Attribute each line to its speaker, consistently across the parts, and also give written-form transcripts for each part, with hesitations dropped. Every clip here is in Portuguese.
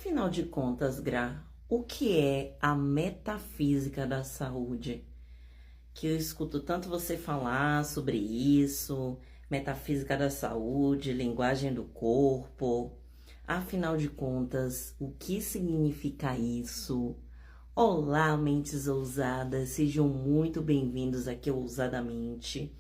Speaker 1: Afinal de contas, Gra, o que é a metafísica da saúde? Que eu escuto tanto você falar sobre isso, metafísica da saúde, linguagem do corpo. Afinal de contas, o que significa isso? Olá, mentes ousadas, sejam muito bem-vindos aqui ao Ousadamente.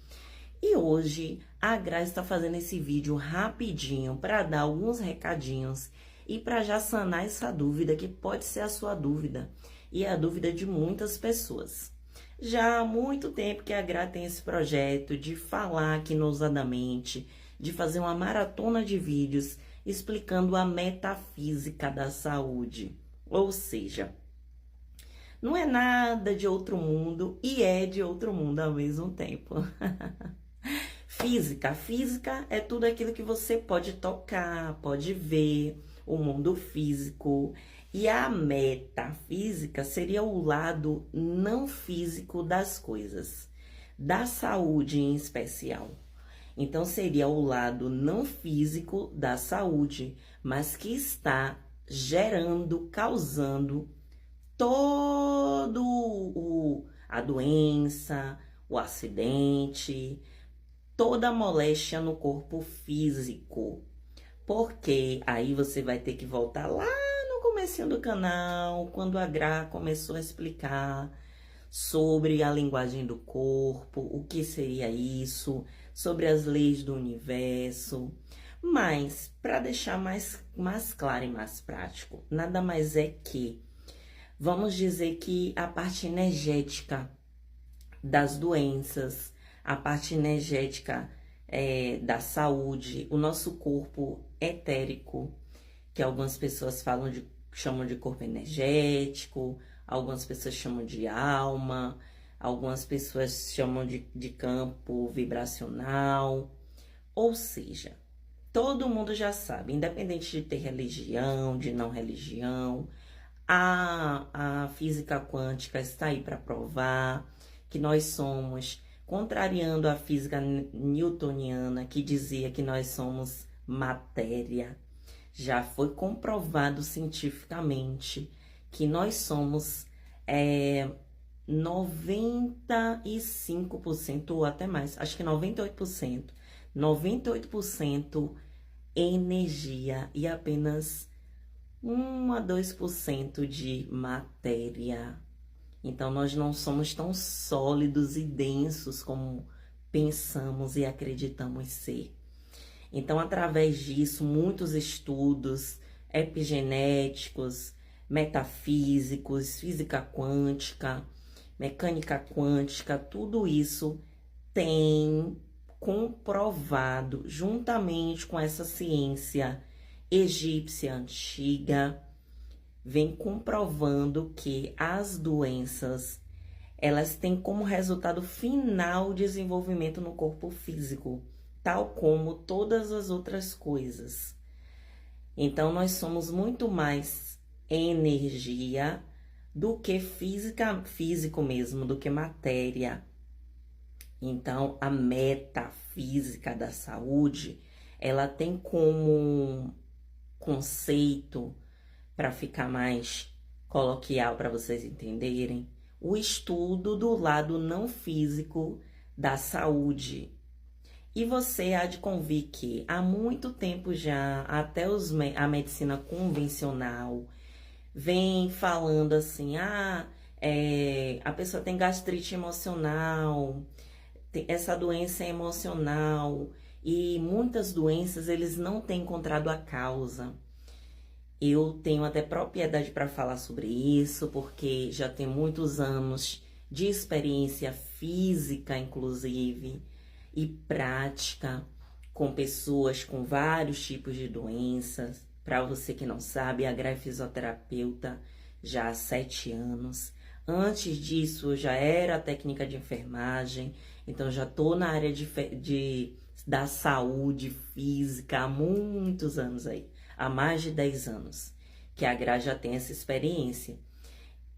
Speaker 1: E hoje a Gra está fazendo esse vídeo rapidinho para dar alguns recadinhos e para já sanar essa dúvida que pode ser a sua dúvida e a dúvida de muitas pessoas. Já há muito tempo que a Gra tem esse projeto de falar aqui no Ousadamente, de fazer uma maratona de vídeos explicando a metafísica da saúde. Ou seja, não é nada de outro mundo e é de outro mundo ao mesmo tempo. Física é tudo aquilo que você pode tocar, pode ver, o mundo físico. E a metafísica seria o lado não físico das coisas, da saúde em especial. Então, seria o lado não físico da saúde, mas que está gerando, causando a doença, o acidente, toda a moléstia no corpo físico. Porque aí você vai ter que voltar lá no comecinho do canal, quando a Gra começou a explicar sobre a linguagem do corpo, o que seria isso, sobre as leis do universo. Mas, para deixar mais claro e mais prático, nada mais é que, vamos dizer que a parte energética das doenças, a parte energética da saúde, o nosso corpo etérico, que algumas pessoas chamam de corpo energético, algumas pessoas chamam de alma, algumas pessoas chamam de campo vibracional. Ou seja, todo mundo já sabe, independente de ter religião, de não religião, a física quântica está aí para provar que nós somos, contrariando a física newtoniana, que dizia que nós somos matéria. Já foi comprovado cientificamente que nós somos 95% ou até mais, acho que 98% energia e apenas 1 a 2% de matéria. Então, nós não somos tão sólidos e densos como pensamos e acreditamos ser. Então, através disso, muitos estudos epigenéticos, metafísicos, física quântica, mecânica quântica, tudo isso tem comprovado, juntamente com essa ciência egípcia antiga, vem comprovando que as doenças, elas têm como resultado final desenvolvimento no corpo físico, tal como todas as outras coisas. Então, nós somos muito mais energia do que físico mesmo, do que matéria. Então, a metafísica da saúde, ela tem como conceito, para ficar mais coloquial para vocês entenderem, o estudo do lado não físico da saúde. E você há de convir que há muito tempo já, até a medicina convencional vem falando assim, a pessoa tem gastrite emocional, essa doença é emocional, e muitas doenças eles não têm encontrado a causa. Eu tenho até propriedade para falar sobre isso, porque já tem muitos anos de experiência física, inclusive, e prática com pessoas com vários tipos de doenças. Para você que não sabe, a Gra é fisioterapeuta já há 7 anos. Antes disso, eu já era técnica de enfermagem, então já estou na área da saúde física há muitos anos aí. Há mais de 10 anos que a Gra já tem essa experiência.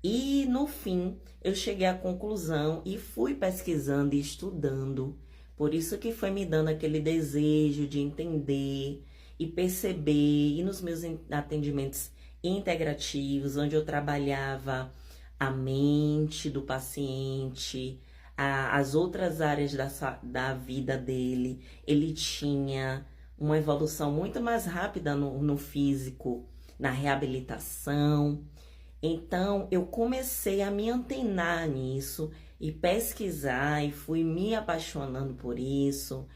Speaker 1: E, no fim, eu cheguei à conclusão e fui pesquisando e estudando. Por isso que foi me dando aquele desejo de entender e perceber, e nos meus atendimentos integrativos, onde eu trabalhava a mente do paciente, as outras áreas da vida dele. Ele tinha uma evolução muito mais rápida no físico, na reabilitação. Então, eu comecei a me antenar nisso e pesquisar e fui me apaixonando por isso.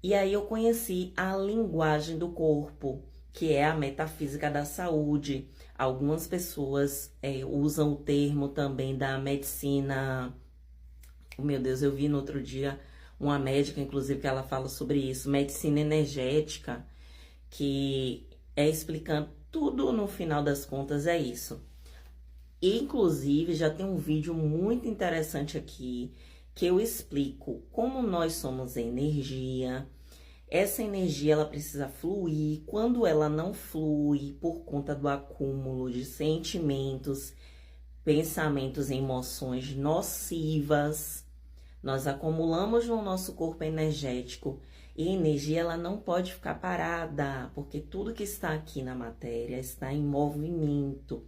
Speaker 1: E aí eu conheci a linguagem do corpo, que é a metafísica da saúde. Algumas pessoas usam o termo também da medicina. Oh, meu Deus, eu vi no outro dia uma médica, inclusive, que ela fala sobre isso, medicina energética, que é explicando tudo no final das contas, é isso. Inclusive, já tem um vídeo muito interessante aqui, que eu explico como nós somos energia. Essa energia, ela precisa fluir. Quando ela não flui, por conta do acúmulo de sentimentos, pensamentos e emoções nocivas, nós acumulamos no nosso corpo energético. E a energia, ela não pode ficar parada, porque tudo que está aqui na matéria está em movimento.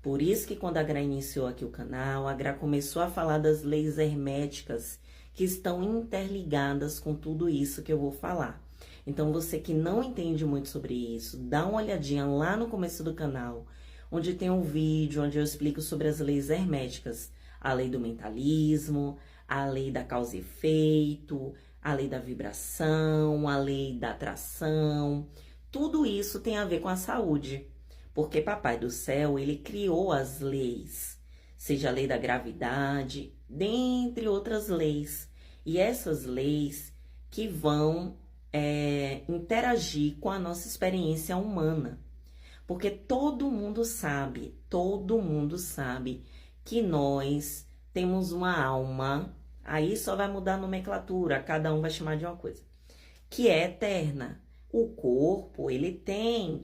Speaker 1: Por isso que quando a Gra iniciou aqui o canal, a Gra começou a falar das leis herméticas, que estão interligadas com tudo isso que eu vou falar. Então, você que não entende muito sobre isso, dá uma olhadinha lá no começo do canal, onde tem um vídeo onde eu explico sobre as leis herméticas. A lei do mentalismo, a lei da causa e efeito, a lei da vibração, a lei da atração. Tudo isso tem a ver com a saúde. Porque Papai do Céu, ele criou as leis, seja a lei da gravidade, dentre outras leis. E essas leis que vão interagir com a nossa experiência humana. Porque todo mundo sabe que nós temos uma alma, aí só vai mudar a nomenclatura, cada um vai chamar de uma coisa, que é eterna. O corpo, ele tem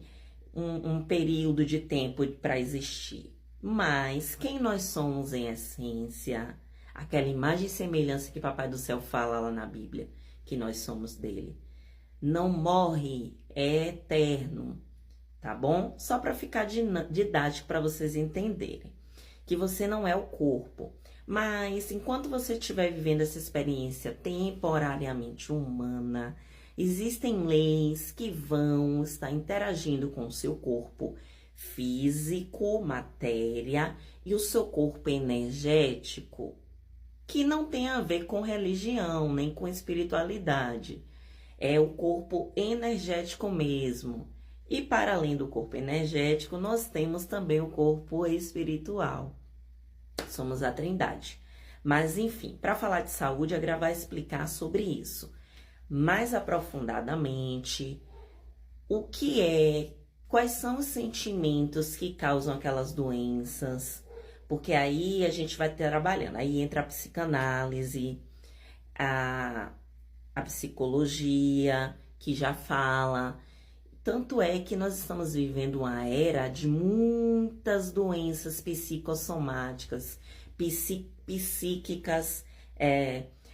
Speaker 1: um período de tempo para existir. Mas quem nós somos em essência, aquela imagem e semelhança que Papai do Céu fala lá na Bíblia, que nós somos dele, não morre, é eterno, tá bom? Só para ficar didático para vocês entenderem que você não é o corpo. Mas enquanto você estiver vivendo essa experiência temporariamente humana, existem leis que vão estar interagindo com o seu corpo físico, matéria, e o seu corpo energético, que não tem a ver com religião, nem com espiritualidade. É o corpo energético mesmo. E para além do corpo energético, nós temos também o corpo espiritual. Somos a Trindade. Mas, enfim, para falar de saúde, a Gra vai explicar sobre isso mais aprofundadamente, o que é, quais são os sentimentos que causam aquelas doenças, porque aí a gente vai trabalhando, aí entra a psicanálise, a psicologia, que já fala. Tanto é que nós estamos vivendo uma era de muitas doenças psicossomáticas, psíquicas,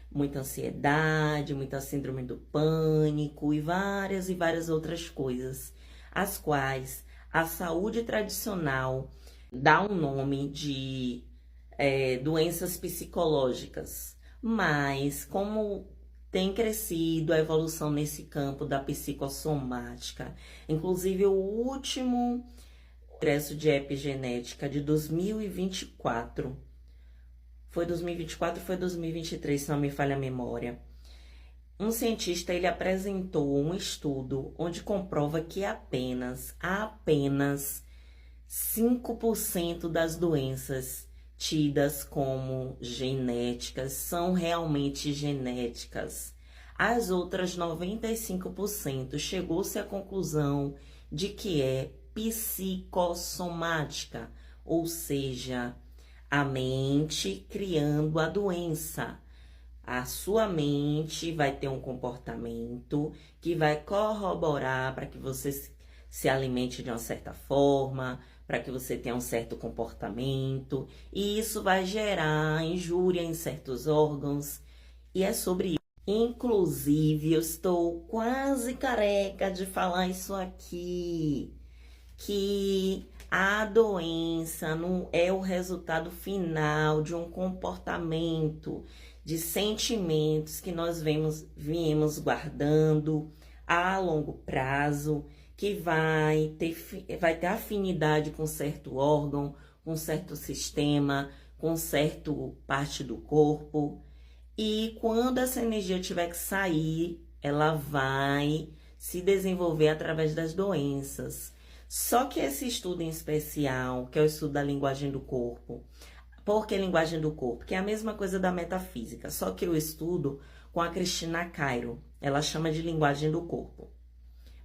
Speaker 1: muita ansiedade, muita síndrome do pânico e várias outras coisas, as quais a saúde tradicional dá um nome de doenças psicológicas. Mas como tem crescido a evolução nesse campo da psicossomática, inclusive o último congresso de epigenética de 2024, foi 2024 ou foi 2023, se não me falha a memória. Um cientista, ele apresentou um estudo onde comprova que apenas 5% das doenças tidas como genéticas são realmente genéticas. As outras 95% chegou-se à conclusão de que é psicossomática, ou seja, a mente criando a doença. A sua mente vai ter um comportamento que vai corroborar para que você se alimente de uma certa forma, para que você tenha um certo comportamento, e isso vai gerar injúria em certos órgãos, e é sobre isso. Inclusive, eu estou quase careca de falar isso aqui, que a doença não é o resultado final de um comportamento, de sentimentos que nós viemos guardando a longo prazo, que vai ter afinidade com certo órgão, com certo sistema, com certa parte do corpo. E quando essa energia tiver que sair, ela vai se desenvolver através das doenças. Só que esse estudo em especial, que é o estudo da linguagem do corpo, por que linguagem do corpo? Que é a mesma coisa da metafísica, só que eu estudo com a Cristina Cairo. Ela chama de linguagem do corpo.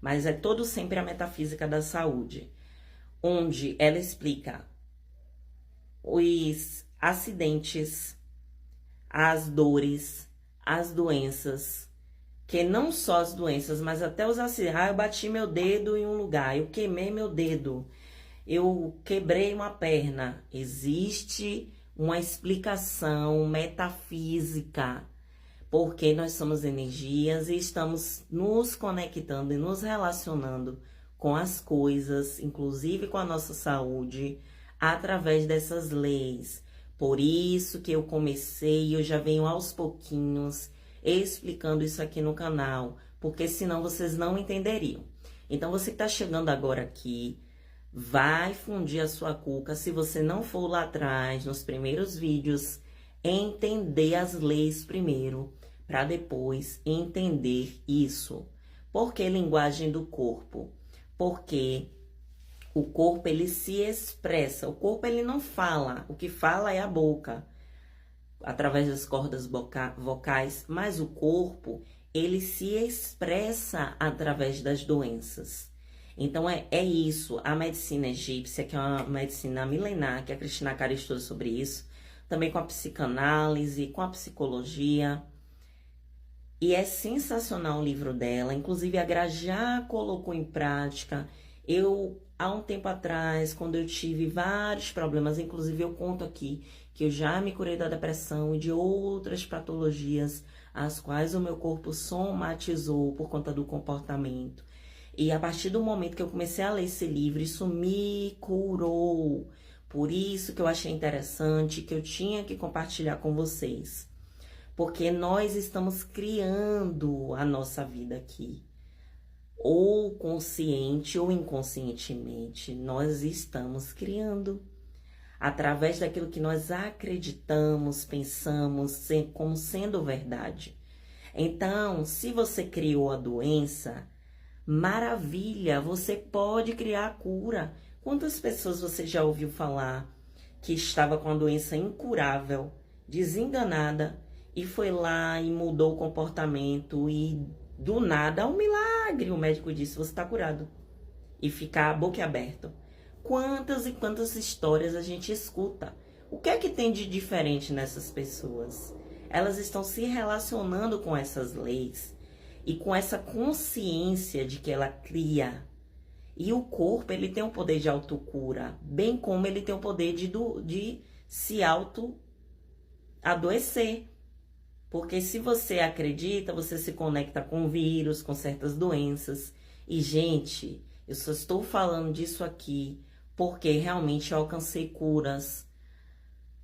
Speaker 1: Mas é todo sempre a metafísica da saúde, onde ela explica os acidentes, as dores, as doenças, que não só as doenças, mas até os acidentes. Eu bati meu dedo em um lugar, eu queimei meu dedo, eu quebrei uma perna. Existe uma explicação metafísica, porque nós somos energias e estamos nos conectando e nos relacionando com as coisas, inclusive com a nossa saúde, através dessas leis. Por isso que eu já venho aos pouquinhos explicando isso aqui no canal, porque senão vocês não entenderiam. Então, você que está chegando agora aqui, vai fundir a sua cuca, se você não for lá atrás, nos primeiros vídeos, entender as leis primeiro, para depois entender isso. Por que linguagem do corpo? Porque o corpo, ele se expressa, o corpo, ele não fala, o que fala é a boca, através das cordas vocais, mas o corpo, ele se expressa através das doenças. Então, é isso. A medicina egípcia, que é uma medicina milenar, que a Cristina Cairo estuda sobre isso, também com a psicanálise, com a psicologia. E é sensacional o livro dela, inclusive a Gra já colocou em prática. Há um tempo atrás, quando eu tive vários problemas, inclusive eu conto aqui que eu já me curei da depressão e de outras patologias, as quais o meu corpo somatizou por conta do comportamento. E a partir do momento que eu comecei a ler esse livro, isso me curou. Por isso que eu achei interessante, que eu tinha que compartilhar com vocês. Porque nós estamos criando a nossa vida aqui. Ou consciente ou inconscientemente, nós estamos criando. Através daquilo que nós acreditamos, pensamos como sendo verdade. Então, se você criou a doença, maravilha, você pode criar a cura. Quantas pessoas você já ouviu falar que estava com a doença incurável, desenganada, e foi lá e mudou o comportamento e do nada, um milagre, o médico disse, você está curado. E ficar boquiaberto. Quantas e quantas histórias a gente escuta. O que é que tem de diferente nessas pessoas? Elas estão se relacionando com essas leis e com essa consciência de que ela cria. E o corpo, ele tem o poder de autocura, bem como ele tem o poder de se auto-adoecer. Porque se você acredita, você se conecta com vírus, com certas doenças. E, gente, eu só estou falando disso aqui porque realmente eu alcancei curas.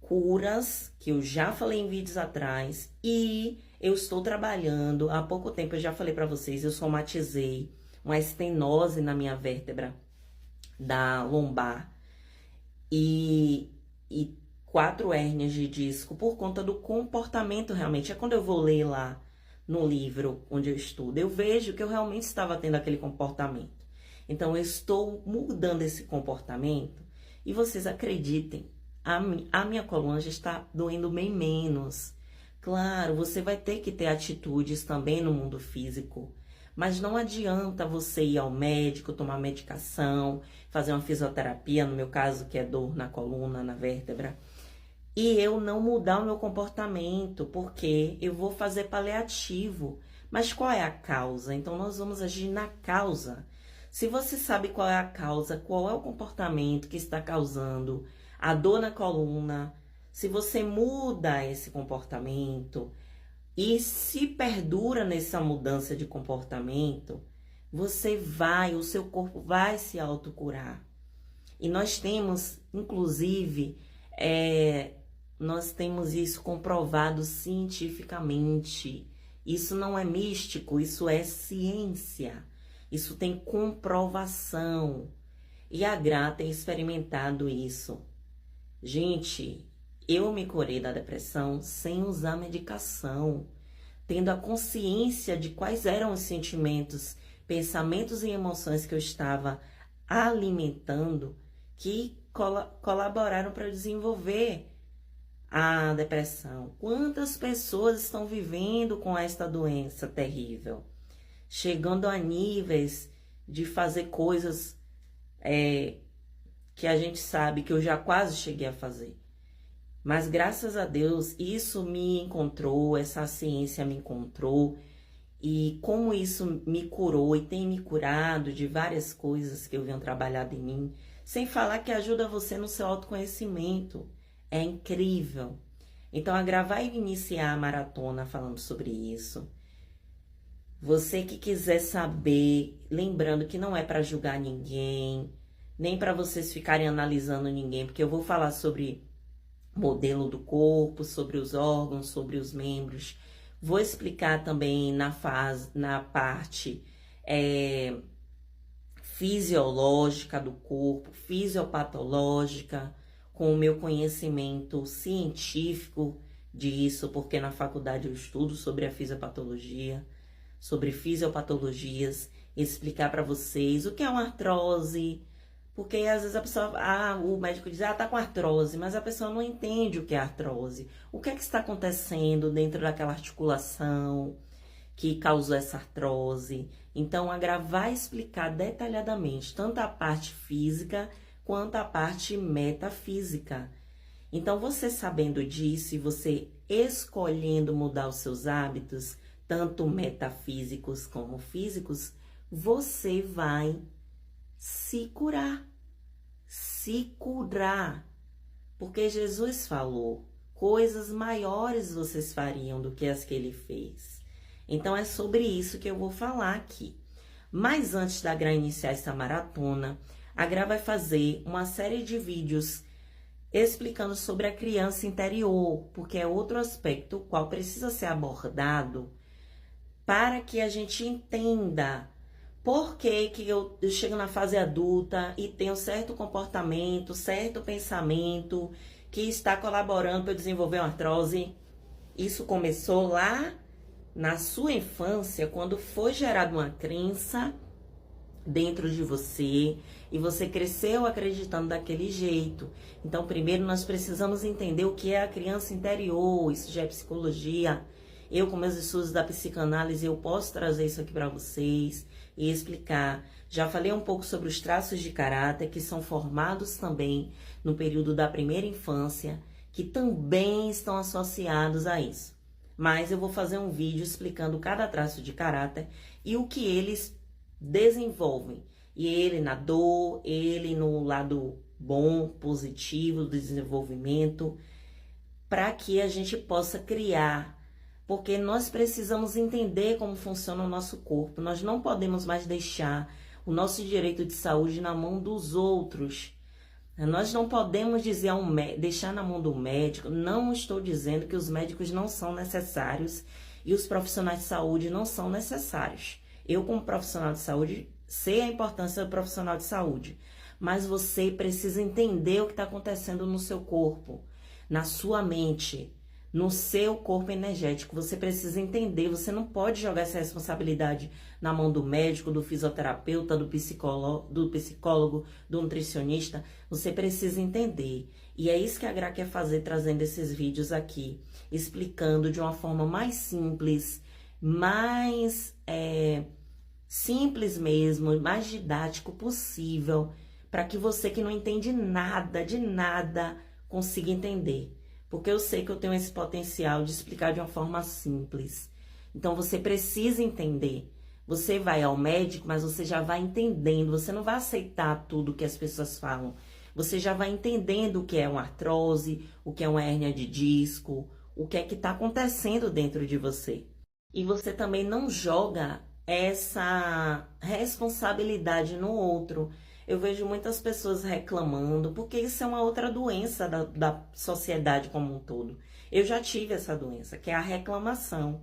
Speaker 1: Curas que eu já falei em vídeos atrás. E eu estou trabalhando, há pouco tempo eu já falei para vocês, eu somatizei uma estenose na minha vértebra da lombar. E 4 hérnias de disco por conta do comportamento realmente. É quando eu vou ler lá no livro onde eu estudo, eu vejo que eu realmente estava tendo aquele comportamento. Então, eu estou mudando esse comportamento e vocês acreditem, a minha coluna já está doendo bem menos. Claro, você vai ter que ter atitudes também no mundo físico, mas não adianta você ir ao médico, tomar medicação, fazer uma fisioterapia, no meu caso, que é dor na coluna, na vértebra, e eu não mudar o meu comportamento, porque eu vou fazer paliativo. Mas qual é a causa? Então, nós vamos agir na causa. Se você sabe qual é a causa, qual é o comportamento que está causando a dor na coluna, se você muda esse comportamento e se perdura nessa mudança de comportamento, o seu corpo vai se autocurar. E nós temos, inclusive, nós temos isso comprovado cientificamente. Isso não é místico, isso é ciência. Isso tem comprovação. E a Gra tem experimentado isso. Gente, eu me curei da depressão sem usar medicação, tendo a consciência de quais eram os sentimentos, pensamentos e emoções que eu estava alimentando, que colaboraram para eu desenvolver a depressão. Quantas pessoas estão vivendo com esta doença terrível, chegando a níveis de fazer coisas que a gente sabe que eu já quase cheguei a fazer. Mas graças a Deus, isso me encontrou, essa ciência me encontrou. E como isso me curou e tem me curado de várias coisas que eu venho trabalhado em mim, sem falar que ajuda você no seu autoconhecimento. É incrível. Então, a Gra vai iniciar a maratona falando sobre isso. Você que quiser saber, lembrando que não é para julgar ninguém, nem para vocês ficarem analisando ninguém, porque eu vou falar sobre modelo do corpo, sobre os órgãos, sobre os membros. Vou explicar também na parte fisiológica do corpo, fisiopatológica, com o meu conhecimento científico disso, porque na faculdade eu estudo sobre a fisiopatologia, sobre fisiopatologias, explicar para vocês o que é uma artrose, porque às vezes a pessoa, o médico diz, tá com artrose, mas a pessoa não entende o que é artrose. O que é que está acontecendo dentro daquela articulação que causou essa artrose? Então, a Gra vai explicar detalhadamente tanto a parte física quanto a parte metafísica. Então, você sabendo disso e você escolhendo mudar os seus hábitos, tanto metafísicos como físicos, você vai se curar. Se curar. Porque Jesus falou, coisas maiores vocês fariam do que as que ele fez. Então, é sobre isso que eu vou falar aqui. Mas antes da Gra iniciar essa maratona, a Gra vai fazer uma série de vídeos explicando sobre a criança interior, porque é outro aspecto qual precisa ser abordado para que a gente entenda por que eu chego na fase adulta e tenho certo comportamento, certo pensamento que está colaborando para eu desenvolver uma artrose. Isso começou lá na sua infância, quando foi gerada uma crença dentro de você e você cresceu acreditando daquele jeito. Então, primeiro nós precisamos entender o que é a criança interior. Isso já é psicologia. Eu, com meus estudos da psicanálise, eu posso trazer isso aqui para vocês e explicar. Já falei um pouco sobre os traços de caráter que são formados também no período da primeira infância, que também estão associados a isso. Mas eu vou fazer um vídeo explicando cada traço de caráter e o que eles desenvolvem. E ele na dor, ele no lado bom, positivo do desenvolvimento, para que a gente possa criar. Porque nós precisamos entender como funciona o nosso corpo. Nós não podemos mais deixar o nosso direito de saúde na mão dos outros. Nós não podemos dizer deixar na mão do médico. Não estou dizendo que os médicos não são necessários e os profissionais de saúde não são necessários. Eu, como profissional de saúde, sei a importância do profissional de saúde. Mas você precisa entender o que está acontecendo no seu corpo, na sua mente, no seu corpo energético. Você precisa entender, você não pode jogar essa responsabilidade na mão do médico, do fisioterapeuta, do psicólogo, do nutricionista. Você precisa entender. E é isso que a Gra quer fazer, trazendo esses vídeos aqui, explicando de uma forma mais simples, mais simples mesmo, mais didático possível, para que você que não entende nada, de nada, consiga entender. Porque eu sei que eu tenho esse potencial de explicar de uma forma simples. Então, você precisa entender. Você vai ao médico, mas você já vai entendendo. Você não vai aceitar tudo que as pessoas falam. Você já vai entendendo o que é uma artrose, o que é uma hérnia de disco, o que é que está acontecendo dentro de você. E você também não joga essa responsabilidade no outro. Eu vejo muitas pessoas reclamando, porque isso é uma outra doença da sociedade como um todo. Eu já tive essa doença, que é a reclamação.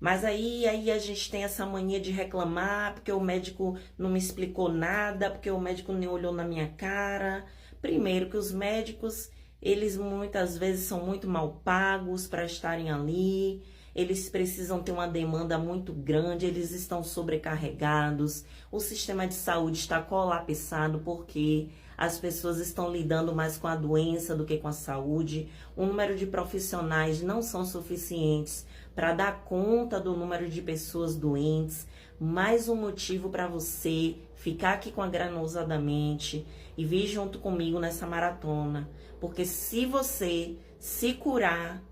Speaker 1: Mas aí a gente tem essa mania de reclamar, porque o médico não me explicou nada, porque o médico nem olhou na minha cara. Primeiro que os médicos, eles muitas vezes são muito mal pagos para estarem ali. Eles precisam ter uma demanda muito grande, eles estão sobrecarregados. O sistema de saúde está colapsado porque as pessoas estão lidando mais com a doença do que com a saúde. O número de profissionais não são suficientes para dar conta do número de pessoas doentes. Mais um motivo para você ficar aqui com a Granosa da Mente e vir junto comigo nessa maratona. Porque se você se curar,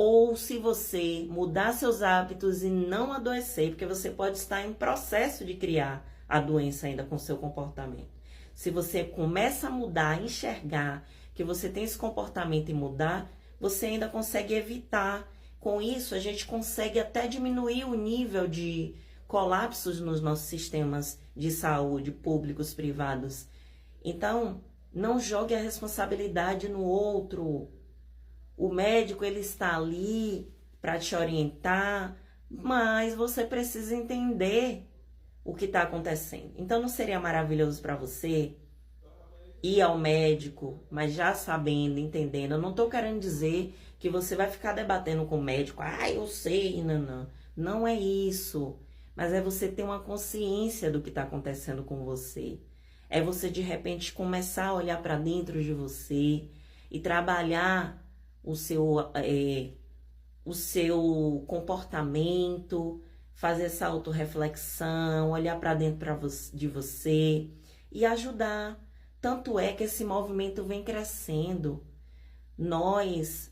Speaker 1: ou se você mudar seus hábitos e não adoecer, porque você pode estar em processo de criar a doença ainda com seu comportamento. Se você começa a mudar, enxergar que você tem esse comportamento e mudar, você ainda consegue evitar. Com isso, a gente consegue até diminuir o nível de colapsos nos nossos sistemas de saúde, públicos, privados. Então, não jogue a responsabilidade no outro. O médico, ele está ali para te orientar, mas você precisa entender o que está acontecendo. Então, não seria maravilhoso para você ir ao médico, mas já sabendo, entendendo? Eu não estou querendo dizer que você vai ficar debatendo com o médico. Eu sei, não. Não é isso. Mas é você ter uma consciência do que está acontecendo com você. É você, de repente, começar a olhar para dentro de você e trabalhar o seu comportamento, fazer essa autorreflexão, olhar para dentro de você e ajudar. Tanto é que esse movimento vem crescendo.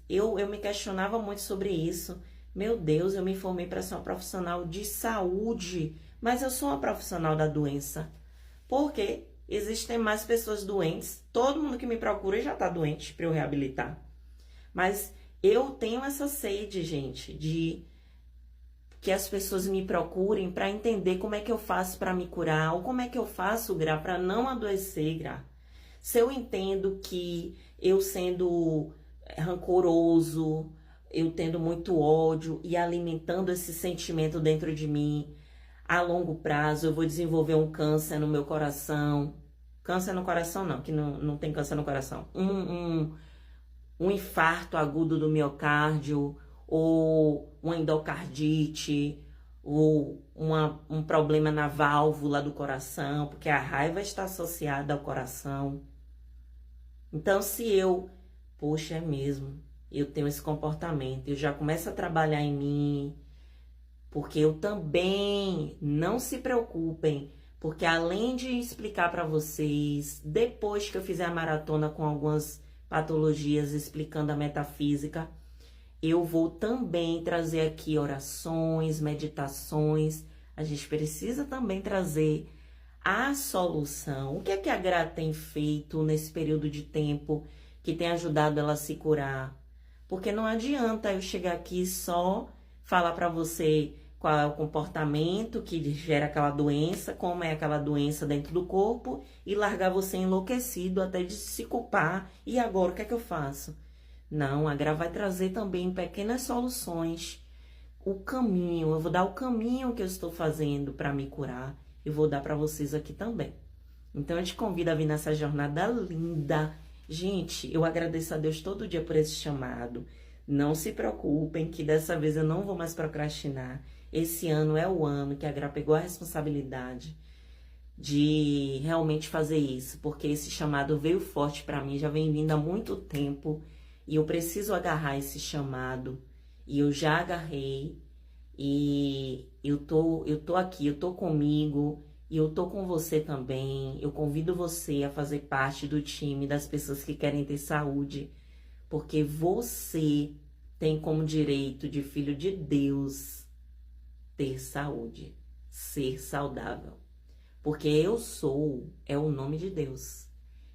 Speaker 1: Eu me questionava muito sobre isso. Meu Deus, eu me formei para ser uma profissional de saúde, mas eu sou uma profissional da doença. Por quê? Existem mais pessoas doentes. Todo mundo que me procura já está doente para eu reabilitar. Mas eu tenho essa sede, gente, de que as pessoas me procurem para entender como é que eu faço para me curar, ou como é que eu faço, Gra, para não adoecer, Gra. Se eu entendo que eu sendo rancoroso, eu tendo muito ódio e alimentando esse sentimento dentro de mim, a longo prazo eu vou desenvolver um câncer no meu coração. Câncer no coração não, que não tem câncer no coração. Um infarto agudo do miocárdio, ou uma endocardite, ou um problema na válvula do coração, porque a raiva está associada ao coração. Então, se poxa, é mesmo, eu tenho esse comportamento, eu já começo a trabalhar em mim, porque eu também, não se preocupem, porque além de explicar para vocês, depois que eu fizer a maratona com algumas patologias explicando a metafísica, eu vou também trazer aqui orações, meditações. A gente precisa também trazer a solução. O que é que a Gra tem feito nesse período de tempo que tem ajudado ela a se curar? Porque não adianta eu chegar aqui só falar para você qual é o comportamento que gera aquela doença, como é aquela doença dentro do corpo e largar você enlouquecido até de se culpar. E agora, o que é que eu faço? Não, a Gra vai trazer também pequenas soluções. O caminho, eu vou dar o caminho que eu estou fazendo para me curar e vou dar para vocês aqui também. Então, eu te convido a vir nessa jornada linda. Gente, eu agradeço a Deus todo dia por esse chamado. Não se preocupem que dessa vez eu não vou mais procrastinar. Esse ano é o ano que a Gra pegou a responsabilidade de realmente fazer isso, porque esse chamado veio forte para mim, já vem vindo há muito tempo, e eu preciso agarrar esse chamado, e eu já agarrei, e eu tô aqui, eu tô comigo, e eu tô com você também. Eu convido você a fazer parte do time das pessoas que querem ter saúde, porque você tem como direito de filho de Deus ter saúde, ser saudável. Porque eu sou, é o nome de Deus.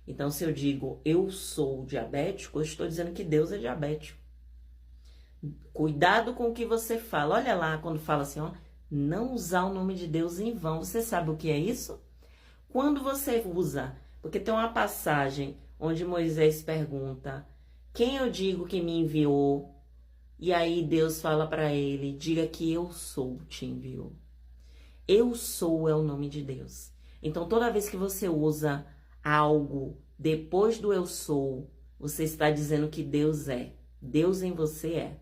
Speaker 1: Então, se eu digo eu sou diabético, eu estou dizendo que Deus é diabético. Cuidado com o que você fala. Olha lá, quando fala assim, ó, não usar o nome de Deus em vão. Você sabe o que é isso? Quando você usa, porque tem uma passagem onde Moisés pergunta, quem eu digo que me enviou? E aí Deus fala para ele, diga que eu sou te enviou. Eu sou é o nome de Deus. Então toda vez que você usa algo depois do eu sou, você está dizendo que Deus é. Deus em você é.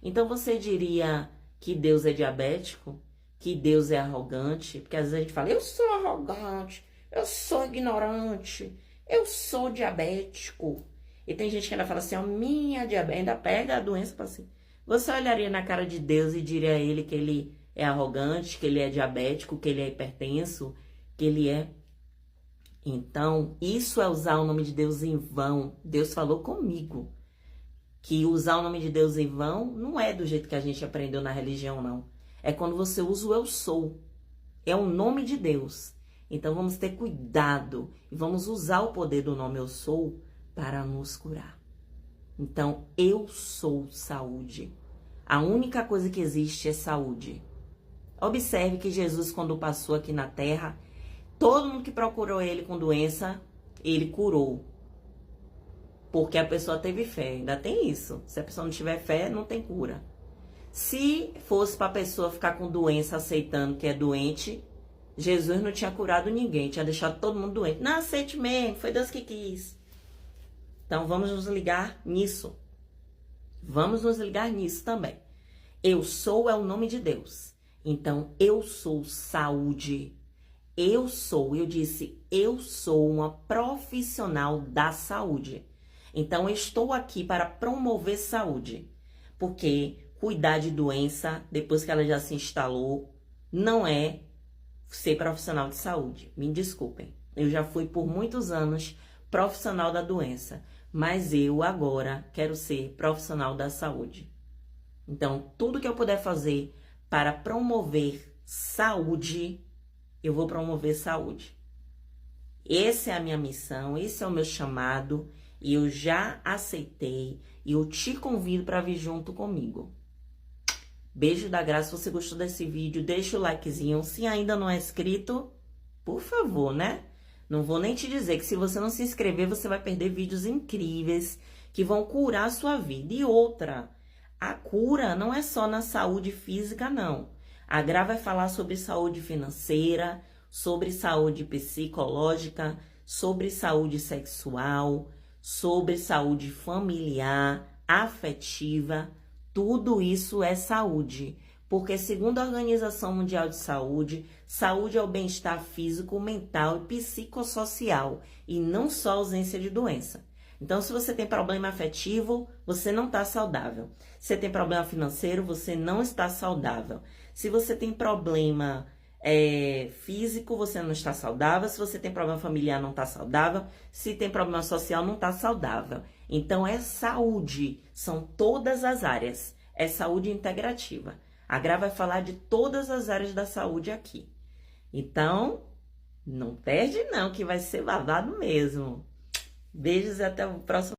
Speaker 1: Então você diria que Deus é diabético? Que Deus é arrogante? Porque às vezes a gente fala, eu sou arrogante, eu sou ignorante, eu sou diabético. E tem gente que ainda fala assim, ó, minha diabetes, ainda pega a doença para assim. Você olharia na cara de Deus e diria a ele que ele é arrogante, que ele é diabético, que ele é hipertenso, que ele é... Então, isso é usar o nome de Deus em vão. Deus falou comigo que usar o nome de Deus em vão não é do jeito que a gente aprendeu na religião, não. É quando você usa o eu sou. É o nome de Deus. Então, vamos ter cuidado e vamos usar o poder do nome eu sou para nos curar. Então, eu sou saúde. A única coisa que existe é saúde. Observe que Jesus, quando passou aqui na terra, todo mundo que procurou ele com doença, ele curou. Porque a pessoa teve fé. Ainda tem isso. Se a pessoa não tiver fé, não tem cura. Se fosse para a pessoa ficar com doença aceitando que é doente, Jesus não tinha curado ninguém. Tinha deixado todo mundo doente. Não, aceite mesmo. Foi Deus que quis. Então, vamos nos ligar nisso. Vamos nos ligar nisso também. Eu sou é o nome de Deus. Então, eu sou saúde. Eu sou uma profissional da saúde. Então, eu estou aqui para promover saúde. Porque cuidar de doença, depois que ela já se instalou, não é ser profissional de saúde. Me desculpem. Eu já fui por muitos anos profissional da doença. Mas eu agora quero ser profissional da saúde. Então, tudo que eu puder fazer para promover saúde, eu vou promover saúde. Essa é a minha missão, esse é o meu chamado, e eu já aceitei, e eu te convido para vir junto comigo. Beijo da graça, se você gostou desse vídeo, deixa o likezinho. Se ainda não é inscrito, por favor, né? Não vou nem te dizer que se você não se inscrever, você vai perder vídeos incríveis que vão curar a sua vida. E outra, a cura não é só na saúde física, não. A Gra vai falar sobre saúde financeira, sobre saúde psicológica, sobre saúde sexual, sobre saúde familiar, afetiva. Tudo isso é saúde. Porque, segundo a Organização Mundial de Saúde, saúde é o bem-estar físico, mental e psicossocial, e não só ausência de doença. Então, se você tem problema afetivo, você não está saudável. Se você tem problema financeiro, você não está saudável. Se você tem problema físico, você não está saudável. Se você tem problema familiar, não está saudável. Se tem problema social, não está saudável. Então, é saúde. São todas as áreas. É saúde integrativa. A Gra vai falar de todas as áreas da saúde aqui. Então, não perde não, que vai ser babado mesmo. Beijos e até o próximo.